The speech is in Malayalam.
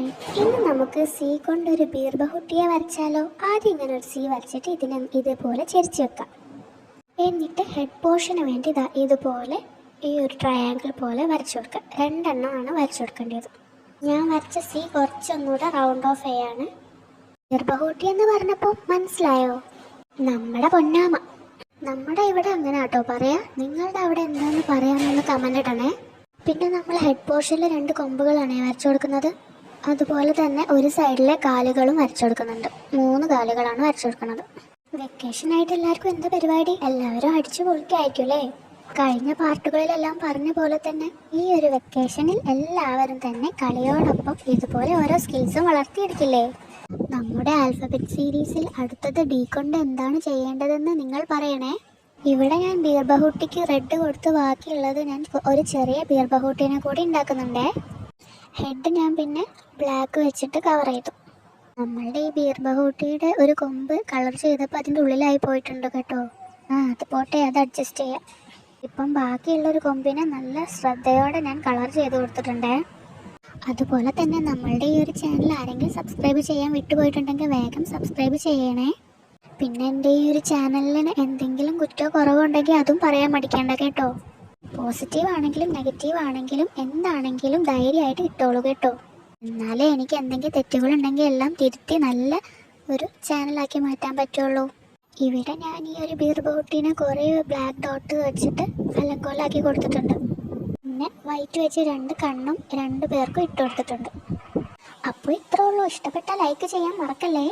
ഇന്ന് നമുക്ക് സി കൊണ്ടൊരു ബീർബഹുട്ടിയെ വരച്ചാലോ? ആദ്യം ഇങ്ങനെ ഒരു സി വരച്ചിട്ട് ഇതേപോലെ ചെരിച്ച് വെക്കാം. എന്നിട്ട് ഹെഡ് പോർഷന് വേണ്ടി ഇതുപോലെ ഈ ഒരു ട്രയാങ്കിൾ പോലെ വരച്ചു കൊടുക്കുക. രണ്ടെണ്ണമാണ് വരച്ചു കൊടുക്കേണ്ടത്. ഞാൻ വരച്ച സി കുറച്ചൊന്നുകൂടെ റൗണ്ട് ഓഫ് ചെയ്യാണ്. ബീർബഹുട്ടി എന്ന് പറഞ്ഞപ്പോൾ മനസ്സിലായോ? നമ്മുടെ പൊന്നാമ. നമ്മുടെ ഇവിടെ അങ്ങനെ കേട്ടോ പറയാ. നിങ്ങളുടെ അവിടെ എന്താണെന്ന് പറയാമെന്ന് കമൻ്റ് ഇടണേ. പിന്നെ നമ്മൾ ഹെഡ് പോർഷനിൽ 2 കൊമ്പുകളാണ് വരച്ചു കൊടുക്കുന്നത്. അതുപോലെ തന്നെ ഒരു സൈഡിലെ കാലുകളും വരച്ചു കൊടുക്കുന്നുണ്ട്. 3 കാലുകളാണ് വരച്ചു കൊടുക്കുന്നത്. വെക്കേഷനായിട്ട് എല്ലാവർക്കും എന്താ പരിപാടി? എല്ലാവരും അടിച്ചു പൊളിക്കായിരിക്കും അല്ലേ? കഴിഞ്ഞ പാർട്ടുകളിലെല്ലാം പറഞ്ഞ പോലെ തന്നെ ഈ ഒരു വെക്കേഷനിൽ എല്ലാവരും തന്നെ കളിയോടൊപ്പം ഇതുപോലെ ഓരോ സ്കിൽസും വളർത്തിയെടുക്കില്ലേ? നമ്മുടെ ആൽഫബറ്റ് സീരീസിൽ അടുത്തത് ഡി കൊണ്ട് എന്താണ് ചെയ്യേണ്ടതെന്ന് നിങ്ങൾ പറയണേ. ഇവിടെ ഞാൻ ബീർബഹുട്ടിക്ക് റെഡ് കൊടുത്ത് ബാക്കിയുള്ളത് ഞാൻ ഒരു ചെറിയ ബീർബഹുട്ടിനെ കൂടി ഉണ്ടാക്കുന്നുണ്ടേ. ഹെഡ് ഞാൻ പിന്നെ ബ്ലാക്ക് വെച്ചിട്ട് കവർ ചെയ്തു. നമ്മളുടെ ഈ ബീർബഹുട്ടിയുടെ ഒരു കൊമ്പ് കളർ ചെയ്തപ്പോൾ അതിൻ്റെ ഉള്ളിലായി പോയിട്ടുണ്ട് കേട്ടോ. അത് പോട്ടെ, അത് അഡ്ജസ്റ്റ് ചെയ്യാം. ഇപ്പം ബാക്കിയുള്ളൊരു കൊമ്പിനെ നല്ല ശ്രദ്ധയോടെ ഞാൻ കളർ ചെയ്ത് കൊടുത്തിട്ടുണ്ടേ. അതുപോലെ തന്നെ നമ്മളുടെ ഈ ഒരു ചാനൽ ആരെങ്കിലും സബ്സ്ക്രൈബ് ചെയ്യാൻ വിട്ടുപോയിട്ടുണ്ടെങ്കിൽ വേഗം സബ്സ്ക്രൈബ് ചെയ്യണേ. പിന്നെ എൻ്റെ ഈ ഒരു ചാനലിന് എന്തെങ്കിലും കുറ്റമോ കുറവോ ഉണ്ടെങ്കിൽ അതും പറയാൻ മടിക്കേണ്ട കേട്ടോ. പോസിറ്റീവ് ആണെങ്കിലും നെഗറ്റീവ് ആണെങ്കിലും എന്താണെങ്കിലും ധൈര്യമായിട്ട് ഇട്ടോളൂ കേട്ടോ. എന്നാലേ എനിക്ക് എന്തെങ്കിലും തെറ്റുകളുണ്ടെങ്കിൽ എല്ലാം തിരുത്തി നല്ല ഒരു ചാനലാക്കി മാറ്റാൻ പറ്റുള്ളൂ. ഇവിടെ ഞാൻ ഈ ഒരു ബീർബഹുട്ടിനെ കുറേ ബ്ലാക്ക് ഡോട്ട് വെച്ചിട്ട് അലങ്കോലാക്കി കൊടുത്തിട്ടുണ്ട്. പിന്നെ വൈറ്റ് വെച്ച് 2 കണ്ണും 2 പേർക്കും ഇട്ട് കൊടുത്തിട്ടുണ്ട്. അപ്പോൾ ഇത്രേ ഉള്ളൂ. ഇഷ്ടപ്പെട്ടാൽ ലൈക്ക് ചെയ്യാൻ മറക്കല്ലേ.